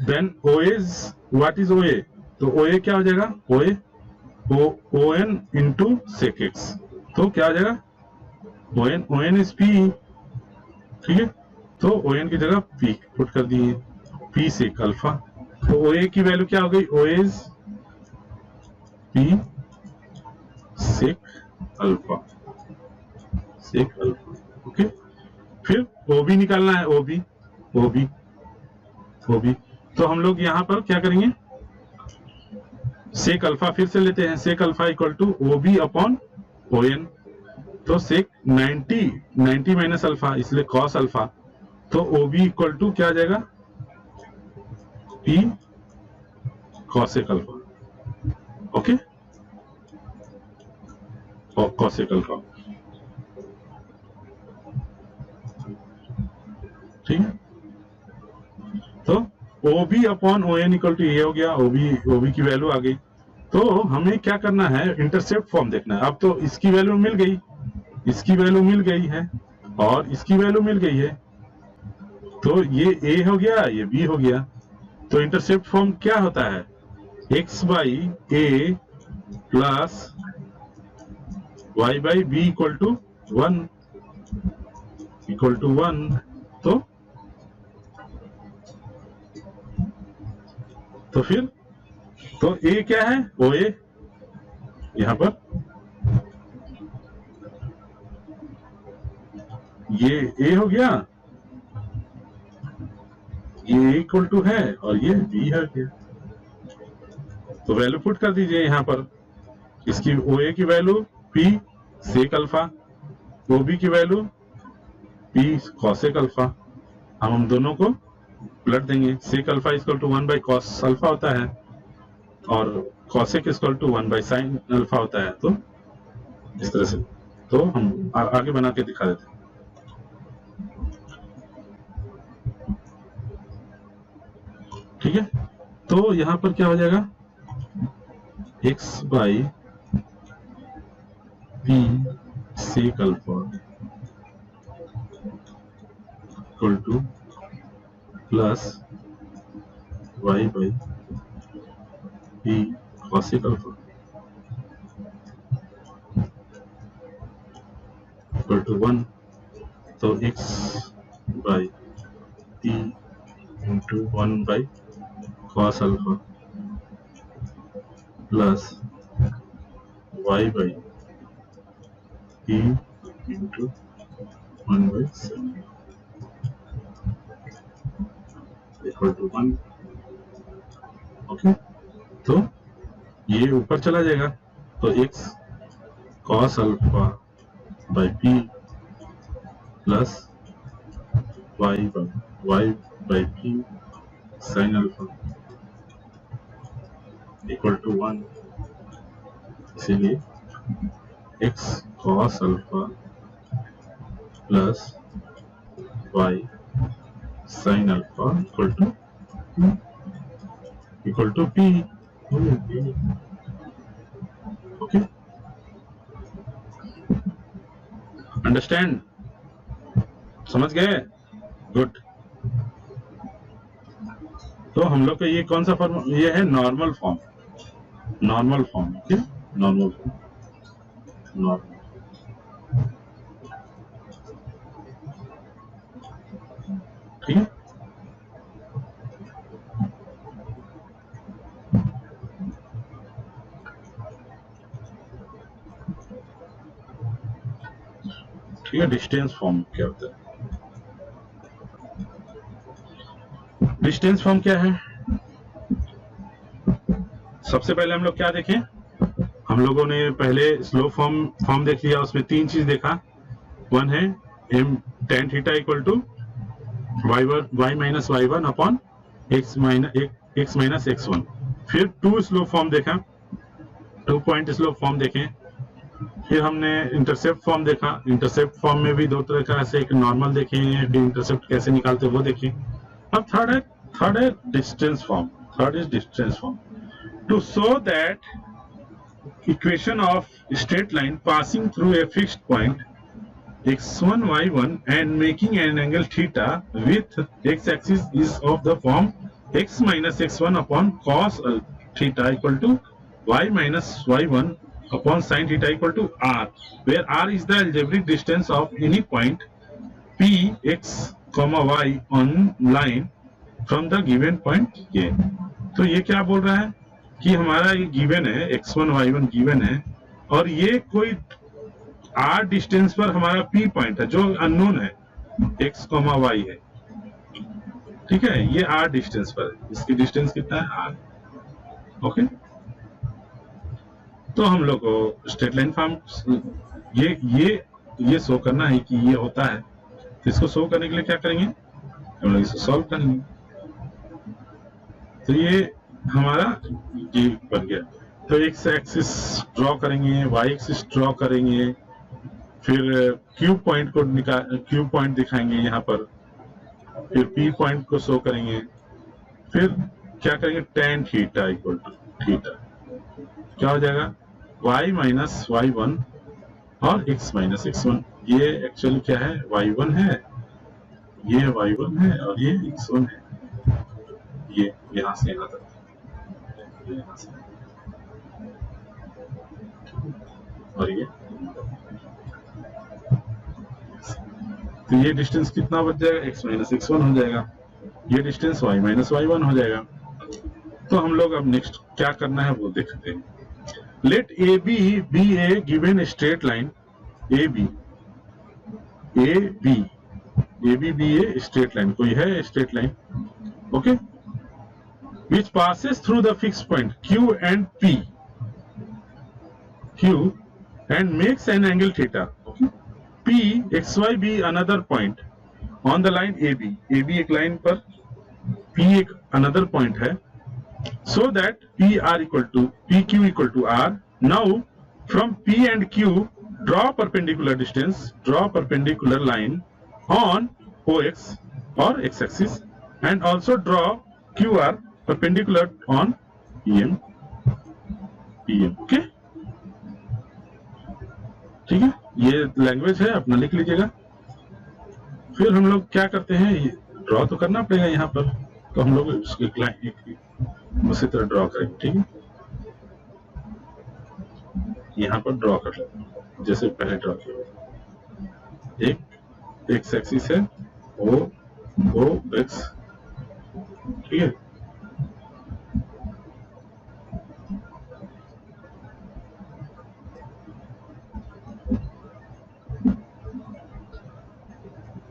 Speaker 1: then OA is, what is OA, तो OA क्या हो जाएगा, ON इंटू सेक एक्स, तो क्या आ जाएगा ON इज P। ठीक है, तो ON की जगह P पुट कर दिए, P सेक अल्फा। तो OA की वैल्यू क्या हो गई, OA is P sec alpha, okay. फिर OB निकालना है, OB, तो हम लोग यहां पर क्या करेंगे, सेक अल्फा फिर से लेते हैं, sec alpha equal to OB upon ON, तो सेक 90 माइनस अल्फा, इसलिए कॉस अल्फा, तो OB इक्वल टू क्या आ जाएगा, P कॉसेक अल्फा, ओके, और कॉसेक अल्फा। ठीक है, तो OB upon ON equal to ये हो गया, OB की वैल्यू आ गई। तो हमें क्या करना है, इंटरसेप्ट फॉर्म देखना है। अब तो इसकी वैल्यू मिल गई, इसकी वैल्यू मिल गई है और इसकी वैल्यू मिल गई है, तो ये ए हो गया, ये बी हो गया। तो इंटरसेप्ट फॉर्म क्या होता है, x by A plus y by B equal to 1 तो फिर तो ए क्या है, ओ ए यहां पर ये ए हो गया, ये इक्वल टू है और ये बी है गया। तो वैल्यू पुट कर दीजिए यहां पर, इसकी ओ ए की value P sec alpha, O B की वैल्यू पी कॉसेक अल्फा। हम दोनों को पलट देंगे, sec alpha equal to 1 by cos alpha होता है और cosec equal to 1 by sine alpha होता है। तो इस तरह से तो हम आगे बना के दिखा देते हैं। ठीक है, तो यहां पर क्या हो जाएगा, x by P sec alpha equal to plus y by P cosec alpha equal to 1। तो x by P into 1 by cos alpha plus y by p into 1 by sin equal to 1। Okay, तो ये ऊपर चला जाएगा, तो x cos alpha by p plus y by p sin alpha equal to 1। इसीलिए x cos alpha plus y sin alpha equal to p। Okay, understand, समझ गए, good. तो हम लोग का ये कौन सा फॉर्म, ये है normal form, okay, normal form, ठीक है। ठीक है, डिस्टेंस फॉर्म क्या होता है, डिस्टेंस फॉर्म क्या है, सबसे पहले हम लोग क्या देखें, हम लोगों ने पहले स्लोप फॉर्म देख लिया, उसमें तीन चीज देखा। वन है m tan theta equal to y minus y1 upon x minus x1। फिर टू स्लोप फॉर्म देखा, 2 पॉइंट स्लोप फॉर्म देखें। फिर हमने इंटरसेप्ट फॉर्म देखा, इंटरसेप्ट फॉर्म में भी दो तरह का, ऐसे एक नॉर्मल देखे, फिर इंटरसेप्ट कैसे निकालते वो देखें। अब थर्ड है distance form, third is distance form. To show that equation of straight line passing through a fixed point x1 y1 and making an angle theta with x-axis is of the form x minus x1 upon cos theta equal to y minus y1 upon sin theta equal to r, where r is the algebraic distance of any point p x comma y on line from the given point a। तो ये क्या बोल रहा है कि हमारा ये given है x1 y1 गिवन है, और ये कोई r डिस्टेंस पर हमारा p पॉइंट है जो अननोन है, x, y है, ठीक है, ये r डिस्टेंस पर है, इसकी डिस्टेंस कितना है r। ओके, तो हम लोग को स्ट्रेट लाइन फॉर्म ये शो करना है कि ये होता है, तो इसको शो करने के लिए क्या करेंगे, हम लोग इसको सॉल्व करेंगे। तो ये हमारा ये बन गया, तो एक्स एक्सिस ड्रॉ करेंगे, वाई एक्सिस ड्रॉ करेंगे, फिर क्यू पॉइंट दिखाएंगे यहाँ पर, फिर पी पॉइंट को शो करेंगे, फिर क्या करेंगे, tan theta equal to theta क्या हो जाएगा, y माइनस y1 और x माइनस x1। ये एक्चुअली क्या है, y1 है, ये y1 है और ये x1 है, ये यहाँ से यहाँ तक, यहाँ से, और ये तो ये डिस्टेंस कितना बच जाएगा, x माइनस x1 हो जाएगा, ये डिस्टेंस y माइनस y1 हो जाएगा। तो हम लोग अब नेक्स्ट क्या करना है वो देखते हैं। Let A B B A given straight line A B B A straight line, कोई है straight line, okay, which passes through the fix point Q and makes an angle theta, P XY be another point on the line AB एक line पर P एक another point है, so that PQ equal to R. Now from P and Q draw perpendicular line on OX or x-axis and also draw QR perpendicular on EM, okay? ठीक है, ये language है, अपना लिख लीजिएगा। फिर हम लोग क्या करते हैं, ड्रॉ तो करना पड़ेगा यहाँ पर, तो हम लोग उसकी लाइन उसी तरह ड्रॉ करेंगे, ठीक है। यहाँ पर ड्रॉ कर लेते हैं जैसे पहले ड्रॉ किया, एक एक्स एक्सिस है ओ एक्स, ठीक है,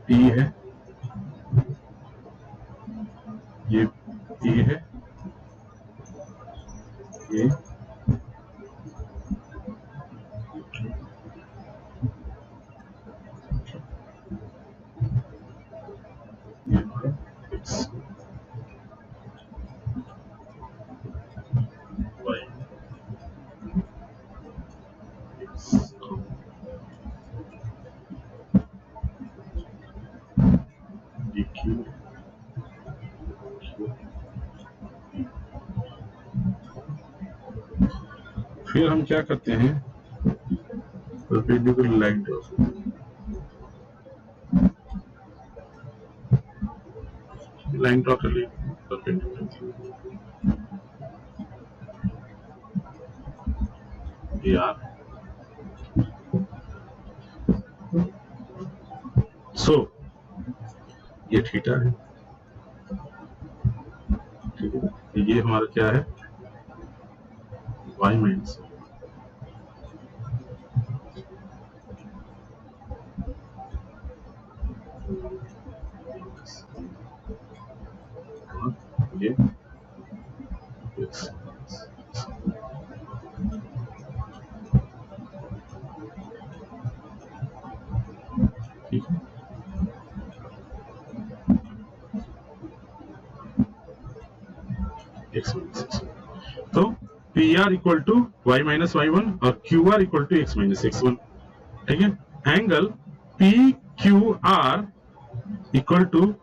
Speaker 1: P है, ये P है, ये X Y X फिर हम क्या करते हैं, परपेंडिकुलर लाइन ड्रॉ करते हैं, लाइन ड्रॉ कर ली परपेंडिकुलर, सो ये थीटा है, ठीक है, ये हमारा क्या है, y माइनस ये x, ठीक है, x माइनस, तो PR equal to y minus y1 और QR equal to x minus x1, ठीक है। Angle PQR equal to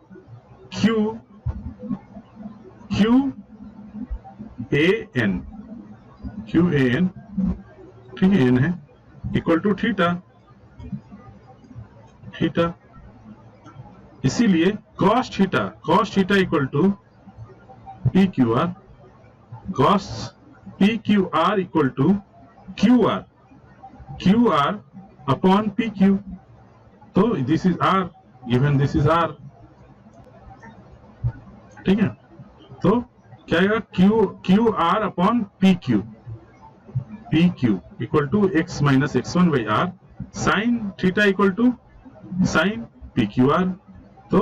Speaker 1: QAN, ठीक है, n है, इक्वल टू थीटा, इसीलिए cos theta equal to PQR, cos PQR equal to QR upon PQ, तो this is R given this is R, ठीक है। तो क्या आएगा, QR upon PQ equal to x minus x1 by R, sine theta equal to sine PQR, तो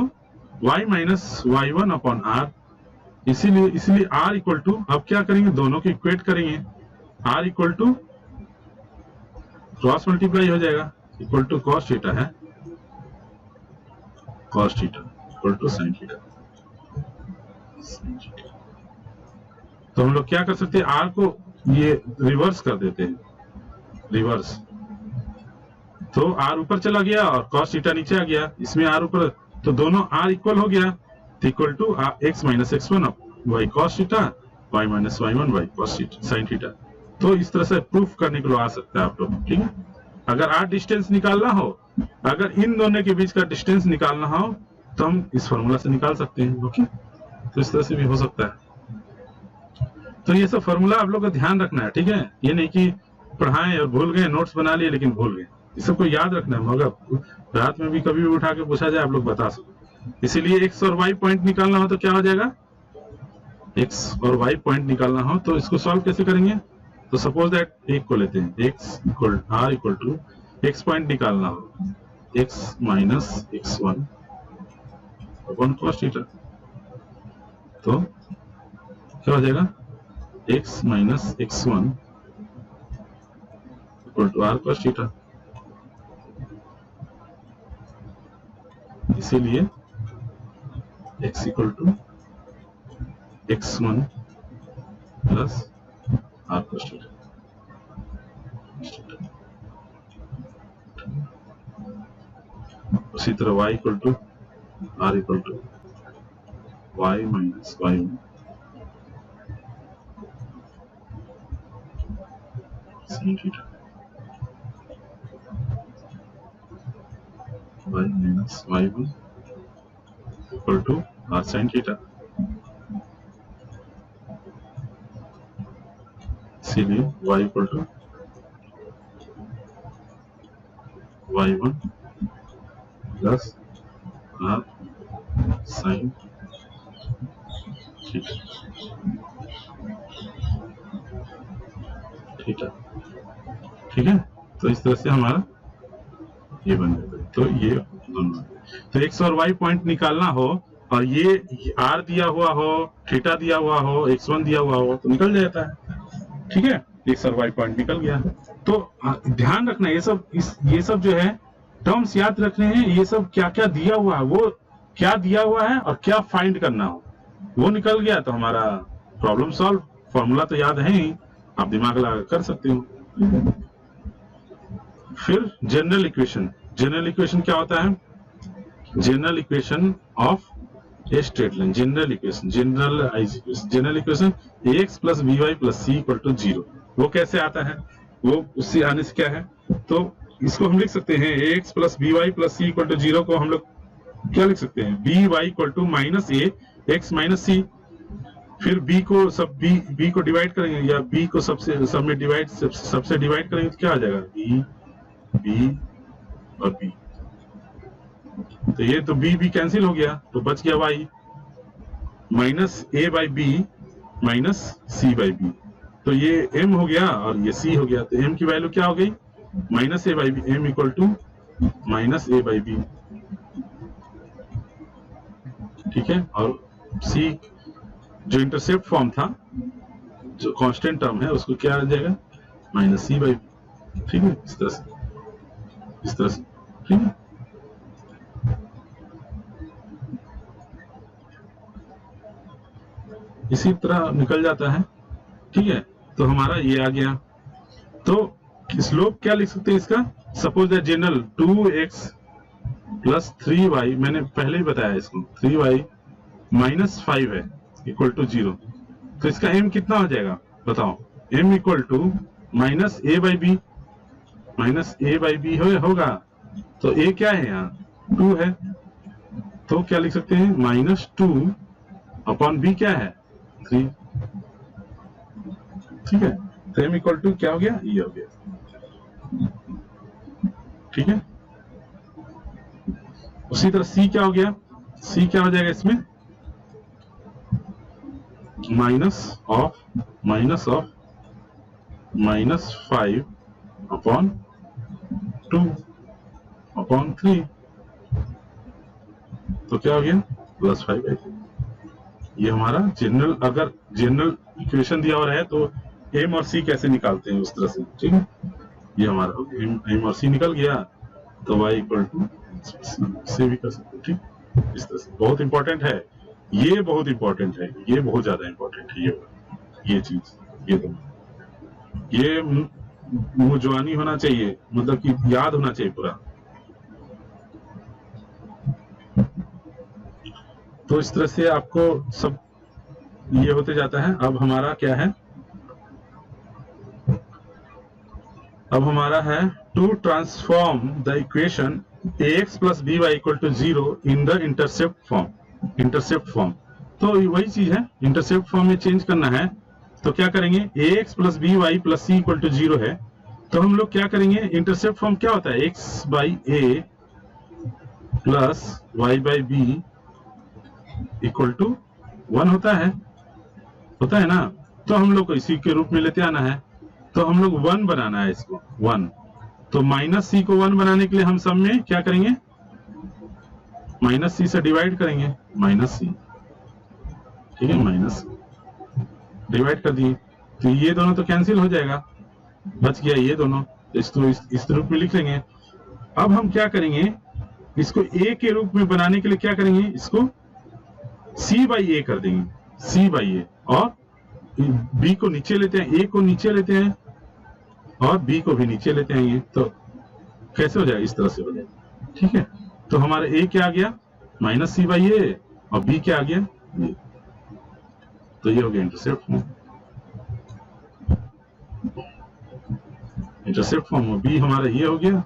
Speaker 1: y minus y1 upon R, इसीलिए R equal to, अब क्या करेंगे, दोनों को इक्वेट करेंगे, R equal to cross multiply हो जाएगा, इक्वल टू कॉस थीटा है, cos theta equal to sine theta. तो हम लोग क्या कर सकते हैं, R को ये रिवर्स कर देते हैं, रिवर्स, तो R ऊपर चला गया और कॉस थीटा नीचे आ गया, इसमें R ऊपर, तो दोनों R इक्वल हो गया, equal to x minus x1 y cos theta, y minus y1 y cos sin theta. तो इस तरह से प्रूफ करने के लिए आ सकता है आप लोग, ठीक है। अगर R डिस्टेंस निकालना हो, अगर इन दोनों के बीच का डिस्टेंस निकालना हो, तो हम इस फॉर्मूला से निकाल सकते हैं। ओके, तो इस तरह से भी हो सकता है। तो ये सब फॉर्मूला आप लोग को ध्यान रखना है, ठीक है। ये नहीं कि पढ़ाएं और भूल गए, नोट्स बना लिए लेकिन भूल गए, ये सबको याद रखना है। मगर रात में भी कभी भी उठा के पूछा जाए आप लोग बता सको। इसीलिए एक्स और वाई पॉइंट निकालना हो तो क्या हो जाएगा, एक्स और वाई पॉइंट निकालना हो तो इसको सॉल्व कैसे करेंगे। तो सपोज दैट एक को लेते हैं, X equal R equal to X point निकालना हो, X minus X one upon cos theta. तो क्या हो जाएगा, X minus X one equal to R cos theta. इसीलिए x equal to X one plus R cos theta. उसी तरह y equal to R equal to Y minus Y one sin theta, y minus Y one equal to R sin theta. इसीलिए y equal to Y one plus R sin theta, theta, ठीक है। तो इस तरह से हमारा ये बन जाता है। तो ये दोनों, तो एक्स और वाई पॉइंट निकालना हो और ये आर दिया हुआ हो, थीटा दिया हुआ हो, x1 दिया हुआ हो तो निकल जाता है, ठीक है। एक्स और वाई पॉइंट निकल गया। तो ध्यान रखना ये सब जो है टर्म्स याद रखने हैं। ये सब क्या क्या दिया हुआ है, वो क्या दिया हुआ है और क्या फाइंड करना हो, वो निकल गया तो हमारा प्रॉब्लम सॉल्व। फॉर्मूला तो याद है ही, आप दिमाग लगा कर सकते हो। फिर जनरल इक्वेशन। जनरल इक्वेशन क्या होता है, general equation of a straight line. General equation, general equation ax plus by plus c equal to 0। वो कैसे आता है, वो उससे आने से क्या है, तो इसको हम लिख सकते हैं ax plus by plus c equal to 0 को हम लोग क्या लिख सकते हैं, by equal to minus a x minus c। फिर b को सब b को डिवाइड करेंगे या b को सब में डिवाइड सबसे डिवाइड करेंगे तो क्या आ जाएगा, b और b। तो ये तो b कैंसिल हो गया तो बच गया y minus a by B minus c by B. तो ये m हो गया और ये c हो गया। तो m की वैल्यू क्या हो गई, minus a by B, m equal to minus a by B, ठीक है। और c जो इंटरसेप्ट फॉर्म था, जो कांस्टेंट टर्म है, उसको क्या आ जाएगा, माइनस c बाई बी, ठीक है। इस तरह से, ठीक है। इसी तरह निकल जाता है, ठीक है। तो हमारा ये आ गया। तो स्लोप क्या लिख सकते हैं इसका, suppose that general 2x plus 3y, मैंने पहले ही बताया इसको, 3y माइनस 5 है इक्वल टू 0। तो इसका m कितना हो जाएगा बताओ, m equal to minus a by B, minus a by B होगा। तो a क्या है यहाँ 2 है, तो क्या लिख सकते हैं, माइनस 2 अपॉन b क्या है 3, ठीक है। तो m इक्वल टू क्या हो गया, ये हो गया, ठीक है। उसी तरह c क्या हो गया, c क्या हो जाएगा इसमें, minus of minus 5 upon 2 upon 3, तो क्या हो गया प्लस 5। ये हमारा जनरल, अगर जनरल इक्वेशन दिया हुआ है तो m और c कैसे निकालते हैं उस तरह से, ठीक है। ये हमारा m और c निकल गया तो y इक्वल टू से भी कर सकते हैं, ठीक। इस तरह से बहुत इंपॉर्टेंट है, ये बहुत इंपॉर्टेंट है, ये बहुत ज्यादा इंपॉर्टेंट है। ये चीज, ये मुंहजबानी होना चाहिए, मतलब कि याद होना चाहिए पूरा। तो इस तरह से आपको सब ये होते जाता है। अब हमारा क्या है, अब हमारा है to transform the equation ax plus B Y equal to 0 in the intercept form. तो वही चीज है, इंटरसेप्ट फॉर्म में चेंज करना है तो क्या करेंगे, ax plus B Y plus C equal to 0 है, तो हम लोग क्या करेंगे, इंटरसेप्ट फॉर्म क्या होता है, x by A plus y by B equal to 1 होता है ना। तो हम लोग को इसी के रूप में लेते आना है, तो हम लोग 1 बनाना है इसको 1। तो माइनस सी को 1 बनाने के लिए हम सब में क्या करेंगे, माइनस सी से डिवाइड करेंगे, माइनस सी, ठीक है, माइनस डिवाइड कर दिए, तो ये दोनों तो कैंसिल हो जाएगा, बच गया ये दोनों, इसको इस रूप में लिख लेंगे। अब हम क्या करेंगे, इसको a के रूप में बनाने के लिए क्या करेंगे, इसको c बाई ए कर देंगे, c बाई ए, और b को नीचे लेते हैं, a को नीचे लेते हैं और b को भी नीचे लेते हैं, ये तो कैसे हो जाएगा, इस तरह से हो जाएगा, ठीक है। तो हमारा a क्या आ गया, माइनस सी बाई ए, और b क्या आ गया ये, तो ये हो गया intercept form. Intercept form b हमारा ये हो गया,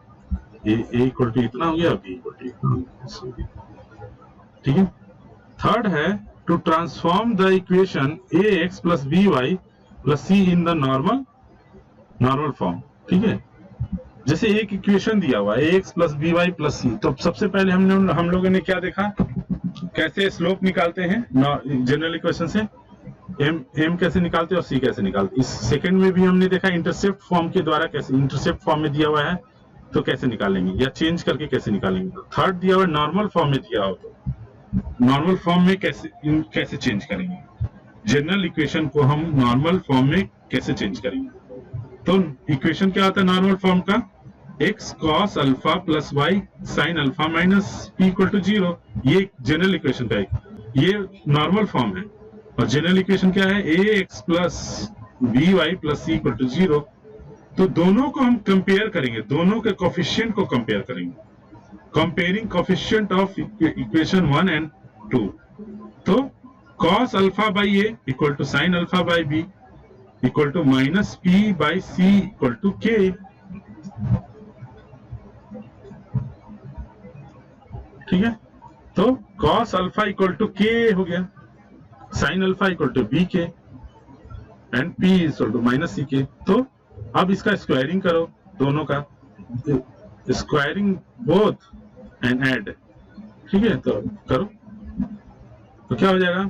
Speaker 1: a इक्वल टू इतना हो गया, b इक्वल टू इतना हो गया, ठीक है। थर्ड है to transform the equation ax plus B Y plus c in the normal form, ठीक है। जैसे एक इक्वेशन दिया हुआ है ax plus B Y plus c, तो सबसे पहले हम लोगों ने क्या देखा, कैसे स्लोप निकालते हैं जनरल इक्वेशन से, m कैसे निकालते हैं और c कैसे निकालते हैं। इस सेकंड में भी हमने देखा इंटरसेप्ट फॉर्म के द्वारा कैसे, इंटरसेप्ट फॉर्म में दिया हुआ है तो कैसे निकालेंगे, या चेंज करके कैसे निकालेंगे। थर्ड दिया हुआ नॉर्मल फॉर्म में दिया हो तो नॉर्मल फॉर्म में कैसे चेंज करेंगे, जनरल इक्वेशन को हम नॉर्मल फॉर्म में कैसे चेंज करेंगे। तो इक्वेशन क्या होता है नॉर्मल फॉर्म का, x cos alpha plus y sin alpha minus p equal to 0, ये जनरल इक्वेशन का ये नॉर्मल फॉर्म है। और जनरल इक्वेशन क्या है, ax plus B Y plus C equal to 0। तो दोनों को हम कंपेयर करेंगे, दोनों के कोफिशिएंट को कंपेयर करेंगे, comparing coefficient of equation 1 and 2। तो cos alpha by A equal to sin alpha by B equal to minus P by C equal to K, ठीक है। तो cos अल्फा इक्वल टू के हो गया, sin alpha equal to b k and p equal to minus c k. तो अब इसका squaring करो, दोनों का स्क्वायरिंग बोथ एंड ऐड, ठीक है। तो करो, तो क्या हो जाएगा,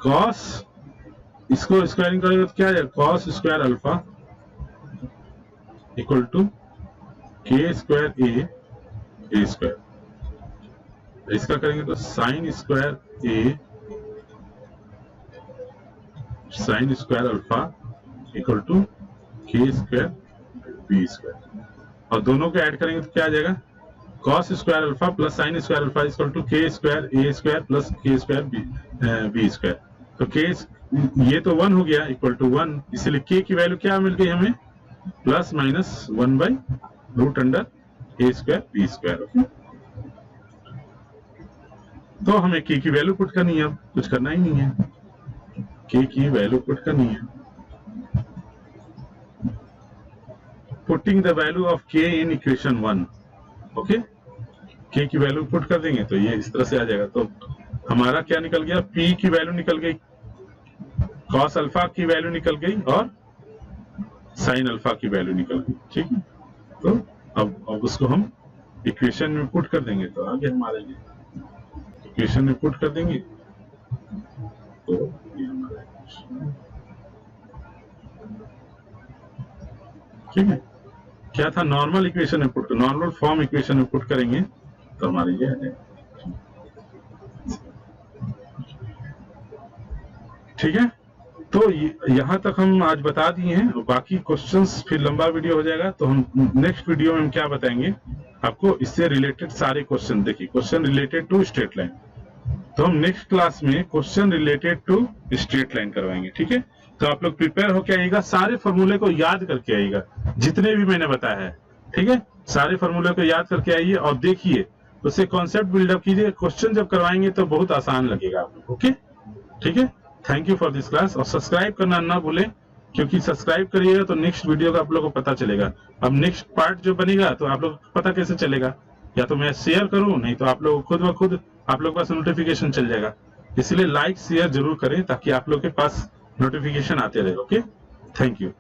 Speaker 1: cos, इसको स्क्वायरिंग करोगे तो क्या आ जाएगा, cos square alpha equal to K square A square, इसका करेंगे तो sine square alpha equal to K square B square, और दोनों को ऐड करेंगे तो क्या आ जाएगा, cos square alpha plus sine square alpha equal to K square A square plus K square B square. तो के ये तो 1 हो गया इक्वल टू 1, इसलिए के की वैल्यू क्या मिल गई हमें, plus minus 1 by root under A square B square. तो हमें के की वैल्यू पुट करनी है, अब कुछ करना ही नहीं है, के की वैल्यू पुट करनी है। पुटिंग द वैल्यू ऑफ के इन इक्वेशन 1, ओके, के की वैल्यू पुट कर देंगे तो ये इस तरह से आ जाएगा। तो हमारा क्या निकल गया, p की वैल्यू निकल गई, cos अल्फा की वैल्यू निकल गई और sin अल्फा की वैल्यू निकल गई, ठीक है। तो अब उसको हम इक्वेशन में पुट कर देंगे, तो आगे हमारा ये इक्वेशन में पुट कर देंगे, तो ये हमारा ठीक है। क्या था, नॉर्मल इक्वेशन में पुट, नॉर्मल फॉर्म इक्वेशन में पुट करेंगे तो हमारे ये है, ठीक है। तो यहां तक हम आज बता दिए हैं, बाकी क्वेश्चंस फिर लंबा वीडियो हो जाएगा, तो हम नेक्स्ट वीडियो में हम क्या बताएंगे आपको, इससे रिलेटेड सारे क्वेश्चन, देखिए question related to straight line, तो हम नेक्स्ट क्लास में question related to straight line करवाएंगे, ठीक है। तो आप लोग प्रिपेयर होके आइएगा, सारे फॉर्मूले को याद करके आइएगा, जितने भी मैंने बताया है, ठीक है। सारे फॉर्मूले को याद करके आइए और देखिए, उससे कॉन्सेप्ट बिल्डअप कीजिए, क्वेश्चन जब करवाएंगे तो बहुत आसान लगेगा आप लोग, ओके, ठीक है। Thank you for this class, और सब्सक्राइब करना ना भूलें क्योंकि सब्सक्राइब करिएगा तो नेक्स्ट वीडियो का आप लोग को पता चलेगा। अब नेक्स्ट पार्ट जो बनेगा तो आप लोग को पता कैसे चलेगा, या तो मैं शेयर करूं, नहीं तो आप लोग खुद ब खुद आप लोग के पास नोटिफिकेशन चल जाएगा। इसलिए लाइक शेयर जरूर करें ताकि आप लोग के पास नोटिफिकेशन आते रहे। Okay, thank you.